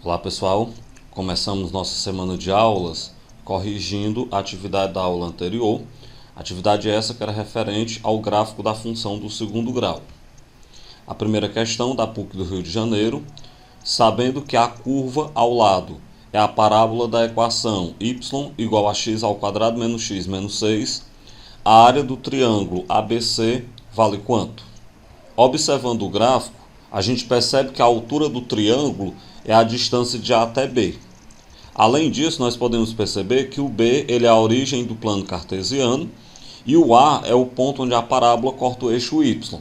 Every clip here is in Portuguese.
Olá pessoal, começamos nossa semana de aulas corrigindo a atividade da aula anterior. Atividade essa que era referente ao gráfico da função do segundo grau. A primeira questão da PUC do Rio de Janeiro, sabendo que a curva ao lado é a parábola da equação y igual a x ao quadrado menos x menos 6, a área do triângulo ABC vale quanto? Observando o gráfico, a gente percebe que a altura do triângulo é a distância de A até B. Além disso, nós podemos perceber que o B ele é a origem do plano cartesiano e o A é o ponto onde a parábola corta o eixo Y.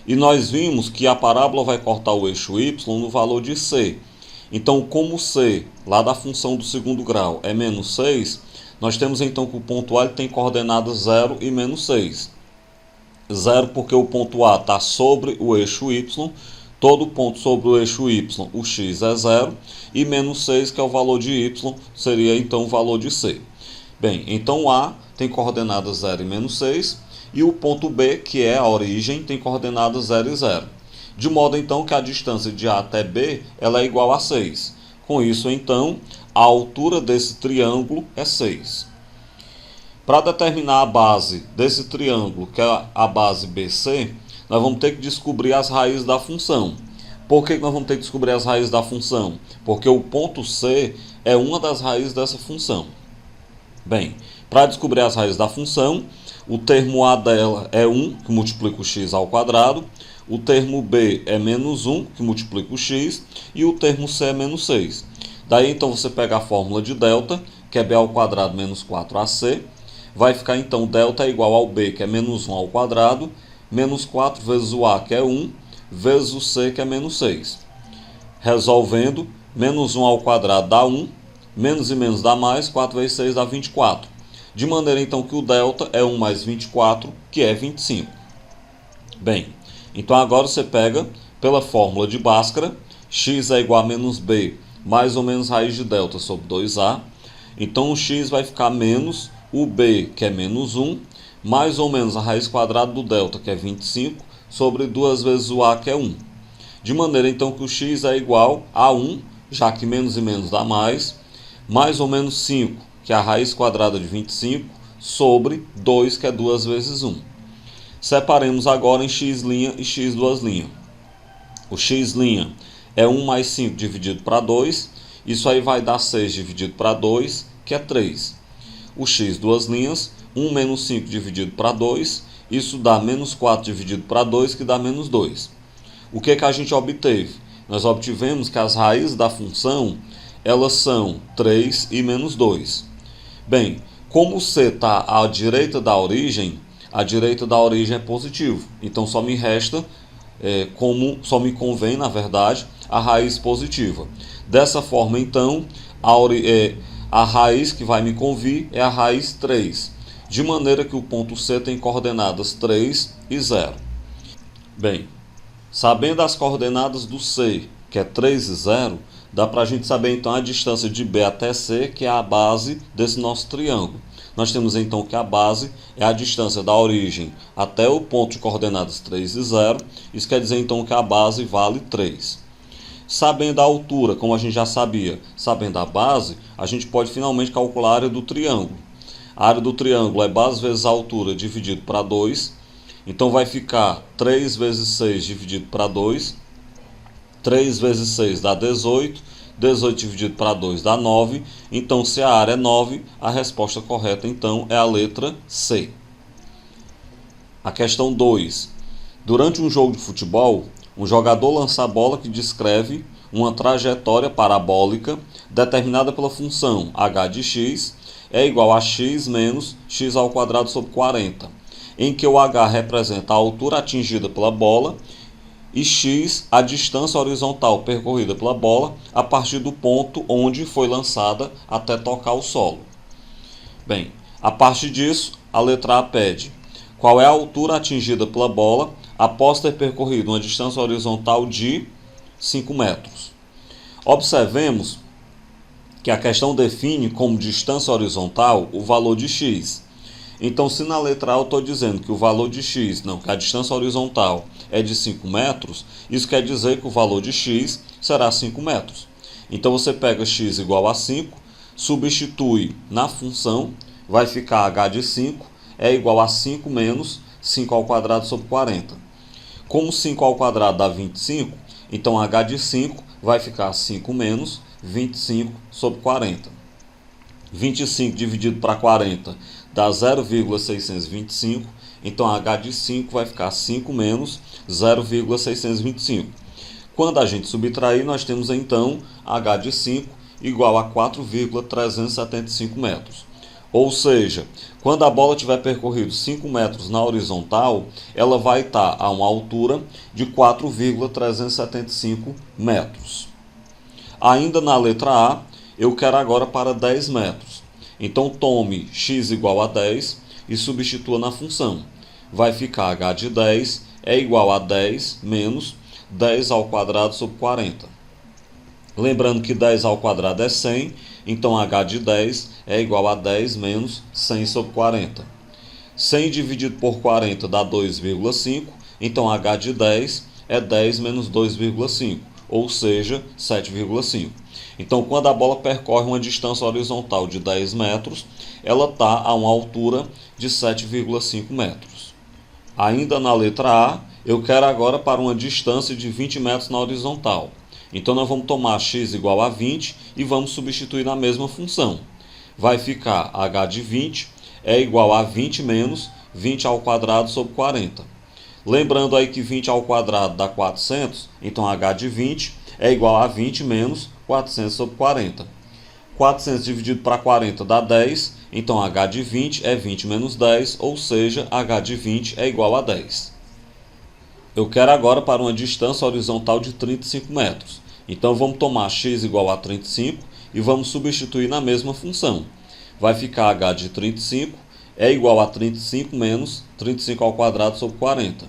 E nós vimos que a parábola vai cortar o eixo Y no valor de C. Então, como C, lá da função do segundo grau, é menos 6, nós temos então que o ponto A tem coordenadas 0 e menos 6. 0 porque o ponto A está sobre o eixo Y, todo ponto sobre o eixo Y, o x é 0, e menos 6, que é o valor de Y, seria então o valor de C. Bem, então A tem coordenadas 0 e menos 6, e o ponto B, que é a origem, tem coordenadas 0 e 0. De modo então que a distância de A até B ela é igual a 6. Com isso então, a altura desse triângulo é 6. Para determinar a base desse triângulo, que é a base BC, nós vamos ter que descobrir as raízes da função. Por que nós vamos ter que descobrir as raízes da função? Porque o ponto C é uma das raízes dessa função. Bem, para descobrir as raízes da função, o termo A dela é 1, que multiplica o x ao quadrado, o termo B é menos 1, que multiplica o x, e o termo C é menos 6. Daí então você pega a fórmula de delta, que é B ao quadrado menos 4AC, vai ficar então delta é igual ao B, que é menos 1 ao quadrado, menos 4 vezes o A, que é 1, vezes o C, que é menos 6. Resolvendo, menos 1 ao quadrado dá 1, menos e menos dá mais, 4 vezes 6 dá 24. De maneira então que o delta é 1 mais 24, que é 25. Bem, então agora você pega, pela fórmula de Bhaskara, x é igual a menos b, mais ou menos raiz de delta sobre 2a. Então o x vai ficar menos o b, que é menos 1, mais ou menos a raiz quadrada do delta, que é 25, sobre 2 vezes o a, que é 1. De maneira então que o x é igual a 1, já que menos e menos dá mais ou menos 5, que é a raiz quadrada de 25, sobre 2, que é 2 vezes 1. Separemos agora em x' e x duas linhas. O x' é 1 mais 5 dividido para 2, isso aí vai dar 6 dividido para 2, que é 3. O x duas linhas, 1 menos 5 dividido para 2, isso dá menos 4 dividido para 2, que dá menos 2. O que a gente obteve? Nós obtivemos que as raízes da função, elas são 3 e menos 2. Bem, como C está à direita da origem, a direita da origem é positivo. Então só me resta, só me convém, na verdade, a raiz positiva. Dessa forma, então, a raiz que vai me convir é a raiz 3, de maneira que o ponto C tem coordenadas 3 e 0. Bem, sabendo as coordenadas do C, que é 3 e 0, dá para a gente saber então a distância de B até C, que é a base desse nosso triângulo. Nós temos então que a base é a distância da origem até o ponto de coordenadas 3 e 0, isso quer dizer então que a base vale 3. Sabendo a altura, como a gente já sabia, sabendo a base, a gente pode finalmente calcular a área do triângulo. A área do triângulo é base vezes a altura dividido para 2. Então vai ficar 3 vezes 6 dividido para 2. 3 vezes 6 dá 18. 18 dividido para 2 dá 9. Então, se a área é 9, a resposta correta então é a letra C. A questão 2. Durante um jogo de futebol, um jogador lança a bola que descreve uma trajetória parabólica determinada pela função h de x é igual a x menos x ao quadrado sobre 40, em que o h representa a altura atingida pela bola e x a distância horizontal percorrida pela bola a partir do ponto onde foi lançada até tocar o solo. Bem, a partir disso, a letra A pede qual é a altura atingida pela bola após ter percorrido uma distância horizontal de 5 metros. Observemos que a questão define como distância horizontal o valor de x. Então, se na letra A eu estou dizendo que o valor de x, que a distância horizontal é de 5 metros, isso quer dizer que o valor de x será 5 metros. Então você pega x igual a 5, substitui na função, vai ficar h de 5 é igual a 5 menos 5 ao quadrado sobre 40. Como 5 ao quadrado dá 25, então h de 5 vai ficar 5 menos 25 sobre 40. 25 dividido para 40 dá 0,625, então h de 5 vai ficar 5 menos 0,625. Quando a gente subtrair, nós temos então h de 5 igual a 4,375 metros. Ou seja, quando a bola tiver percorrido 5 metros na horizontal, ela vai estar a uma altura de 4,375 metros. Ainda na letra A, eu quero agora para 10 metros. Então tome x igual a 10 e substitua na função. Vai ficar h de 10 é igual a 10 menos 10 ao quadrado sobre 40. Lembrando que 10 ao quadrado é 100, então h de 10 é igual a 10 menos 100 sobre 40. 100 dividido por 40 dá 2,5, então h de 10 é 10 menos 2,5, ou seja, 7,5. Então, quando a bola percorre uma distância horizontal de 10 metros, ela está a uma altura de 7,5 metros. Ainda na letra A, eu quero agora para uma distância de 20 metros na horizontal. Então, nós vamos tomar x igual a 20 e vamos substituir na mesma função. Vai ficar h de 20 é igual a 20 menos 20 ao quadrado sobre 40. Lembrando aí que 20 ao quadrado dá 400, então h de 20 é igual a 20 menos 400 sobre 40. 400 dividido para 40 dá 10, então h de 20 é 20 menos 10, ou seja, h de 20 é igual a 10. Eu quero agora para uma distância horizontal de 35 metros. Então vamos tomar x igual a 35 e vamos substituir na mesma função. Vai ficar h de 35 é igual a 35 menos 35 ao quadrado sobre 40.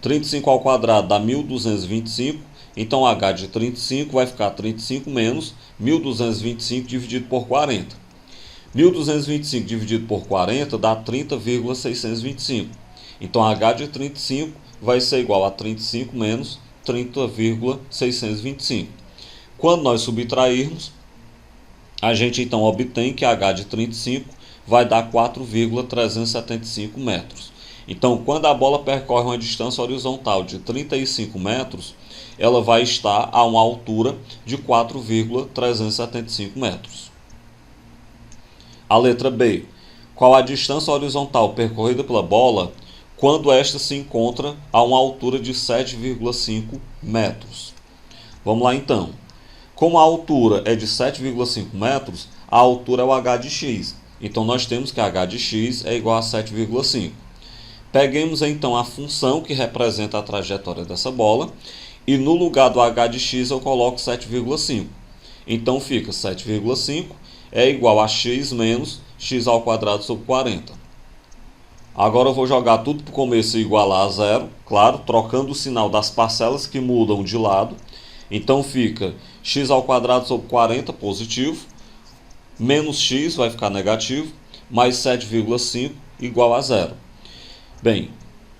35 ao quadrado dá 1225, então h de 35 vai ficar 35 menos 1225 dividido por 40. 1225 dividido por 40 dá 30,625. Então h de 35 vai ser igual a 35 menos 30,625. Quando nós subtrairmos, a gente então obtém que h de 35 vai dar 4,375 metros. Então, quando a bola percorre uma distância horizontal de 35 metros, ela vai estar a uma altura de 4,375 metros. A letra B. Qual a distância horizontal percorrida pela bola quando esta se encontra a uma altura de 7,5 metros? Vamos lá então. Como a altura é de 7,5 metros, a altura é o h de x. Então nós temos que h de x é igual a 7,5. Peguemos então a função que representa a trajetória dessa bola e no lugar do h de x eu coloco 7,5. Então fica 7,5 é igual a x menos x ao quadrado sobre 40. Agora eu vou jogar tudo para o começo e igualar a zero, claro, trocando o sinal das parcelas que mudam de lado. Então fica x ao quadrado sobre 40 positivo, menos x vai ficar negativo, mais 7,5 igual a zero. Bem,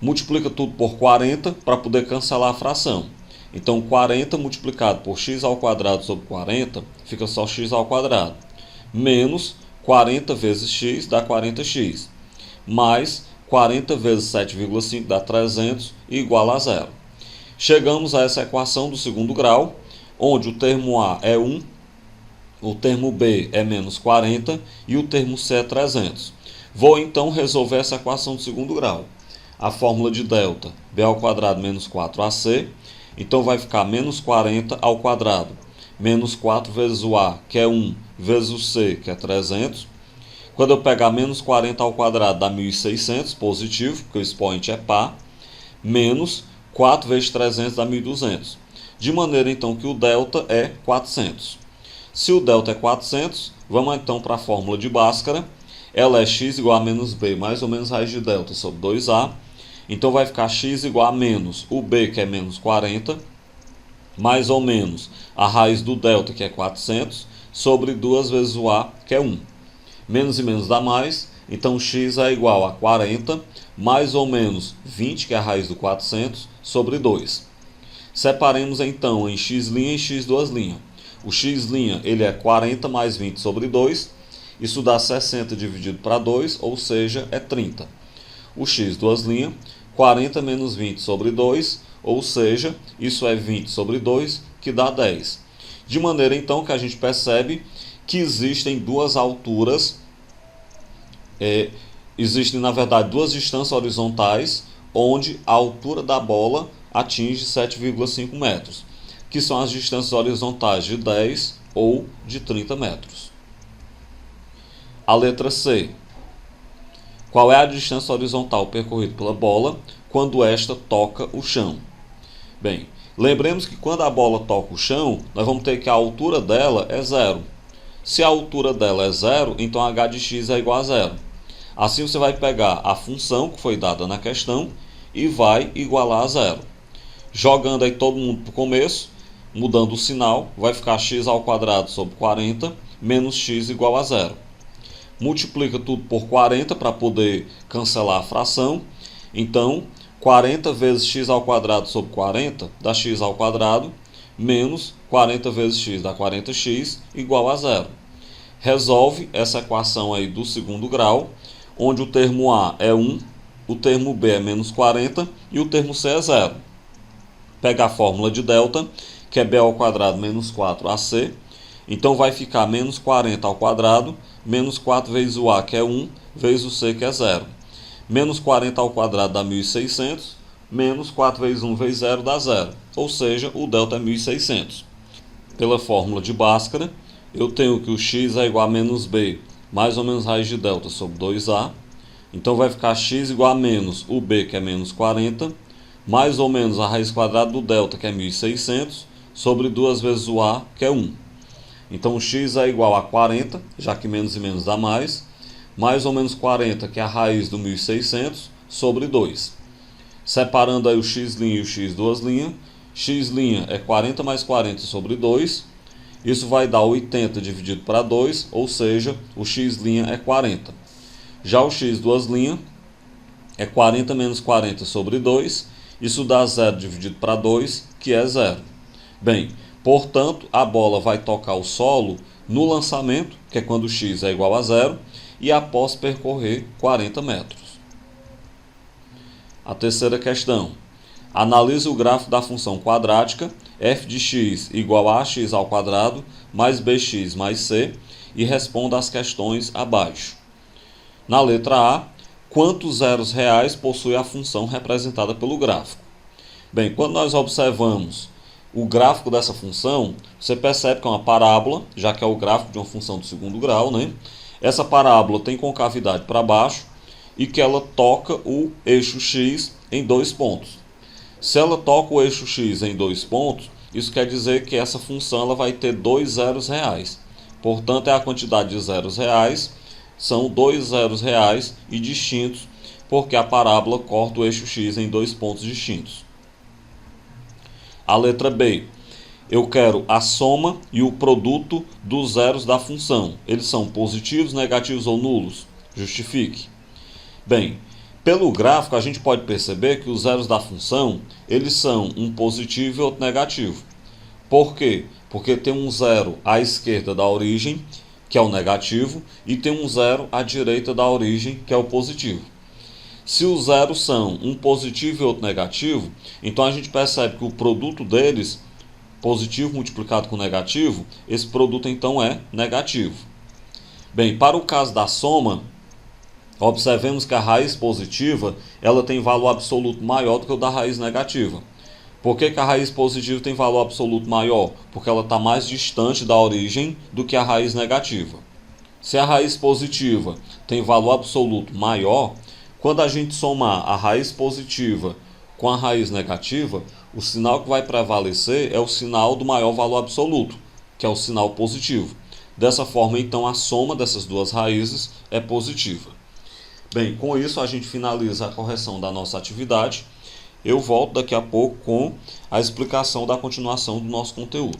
multiplica tudo por 40 para poder cancelar a fração. Então 40 multiplicado por x ao quadrado sobre 40 fica só x ao quadrado, menos 40 vezes x dá 40x, mais 40 vezes 7,5 dá 300 e igual a zero. Chegamos a essa equação do segundo grau, onde o termo A é 1, o termo B é menos 40 e o termo C é 300. Vou então resolver essa equação do segundo grau. A fórmula de delta, b ao quadrado menos 4ac, então vai ficar menos 40 ao quadrado, menos 4 vezes o A, que é 1, vezes o C, que é 300. Quando eu pegar menos 40 ao quadrado dá 1.600, positivo, porque o expoente é par, menos 4 vezes 300 dá 1.200. De maneira então que o delta é 400. Se o delta é 400, vamos então para a fórmula de Bhaskara. Ela é x igual a menos b mais ou menos raiz de delta sobre 2a. Então vai ficar x igual a menos o b, que é menos 40, mais ou menos a raiz do delta, que é 400, sobre 2 vezes o a, que é 1. Menos e menos dá mais, então x é igual a 40, mais ou menos 20, que é a raiz do 400, sobre 2. Separemos então em x' e x duas linhas. O x' ele é 40 mais 20 sobre 2. Isso dá 60 dividido para 2, ou seja, é 30. O x, duas linhas, 40 menos 20 sobre 2, ou seja, isso é 20 sobre 2, que dá 10. De maneira, então, que a gente percebe que existem duas alturas, existem, na verdade, duas distâncias horizontais, onde a altura da bola atinge 7,5 metros, que são as distâncias horizontais de 10 ou de 30 metros. A letra C. Qual é a distância horizontal percorrida pela bola quando esta toca o chão? Bem, lembremos que quando a bola toca o chão, nós vamos ter que a altura dela é zero. Se a altura dela é zero, então h de x é igual a zero. Assim você vai pegar a função que foi dada na questão e vai igualar a zero. Jogando aí todo mundo para o começo, mudando o sinal, vai ficar x ao quadrado sobre 40 menos x igual a zero. Multiplica tudo por 40 para poder cancelar a fração. Então, 40 vezes x ao quadrado sobre 40 dá x ao quadrado, menos 40 vezes x dá 40x, igual a zero. Resolve essa equação aí do segundo grau, onde o termo A é 1, o termo B é menos 40 e o termo C é zero. Pega a fórmula de delta, que é b ao quadrado menos 4ac. Então vai ficar menos 40 ao quadrado, menos 4 vezes o A, que é 1, vezes o C, que é 0. Menos 40 ao quadrado dá 1.600, menos 4 vezes 1 vezes 0 dá 0. Ou seja, o delta é 1.600. Pela fórmula de Bhaskara, eu tenho que o x é igual a menos b, mais ou menos raiz de delta sobre 2a. Então vai ficar x igual a menos o b, que é menos 40, mais ou menos a raiz quadrada do delta, que é 1.600, sobre 2 vezes o a, que é 1. Então o x é igual a 40, já que menos e menos dá mais ou menos 40, que é a raiz do 1.600, sobre 2. Separando aí o x' e o x duas linhas, x' é 40 mais 40 sobre 2, isso vai dar 80 dividido para 2, ou seja, o x' é 40. Já o x duas linhas é 40 menos 40 sobre 2, isso dá 0 dividido para 2, que é 0. Bem, portanto, a bola vai tocar o solo no lançamento, que é quando o x é igual a 0, e após percorrer 40 metros. A terceira questão. Analise o gráfico da função quadrática f de x igual a ax ao quadrado mais bx mais c e responda às questões abaixo. Na letra A, quantos zeros reais possui a função representada pelo gráfico? Bem, quando nós observamos o gráfico dessa função, você percebe que é uma parábola, já que é o gráfico de uma função do segundo grau, né? Essa parábola tem concavidade para baixo e que ela toca o eixo x em dois pontos. Se ela toca o eixo x em dois pontos, isso quer dizer que essa função ela vai ter dois zeros reais. Portanto, é a quantidade de zeros reais, são dois zeros reais e distintos, porque a parábola corta o eixo x em dois pontos distintos. A letra B. Eu quero a soma e o produto dos zeros da função. Eles são positivos, negativos ou nulos? Justifique. Bem, pelo gráfico a gente pode perceber que os zeros da função, eles são um positivo e outro negativo. Por quê? Porque tem um zero à esquerda da origem, que é o negativo, e tem um zero à direita da origem, que é o positivo. Se os zeros são um positivo e outro negativo, então a gente percebe que o produto deles, positivo multiplicado com negativo, esse produto então é negativo. Bem, para o caso da soma, observemos que a raiz positiva ela tem valor absoluto maior do que o da raiz negativa. Por que a raiz positiva tem valor absoluto maior? Porque ela está mais distante da origem do que a raiz negativa. Se a raiz positiva tem valor absoluto maior, quando a gente somar a raiz positiva com a raiz negativa, o sinal que vai prevalecer é o sinal do maior valor absoluto, que é o sinal positivo. Dessa forma, então, a soma dessas duas raízes é positiva. Bem, com isso a gente finaliza a correção da nossa atividade. Eu volto daqui a pouco com a explicação da continuação do nosso conteúdo.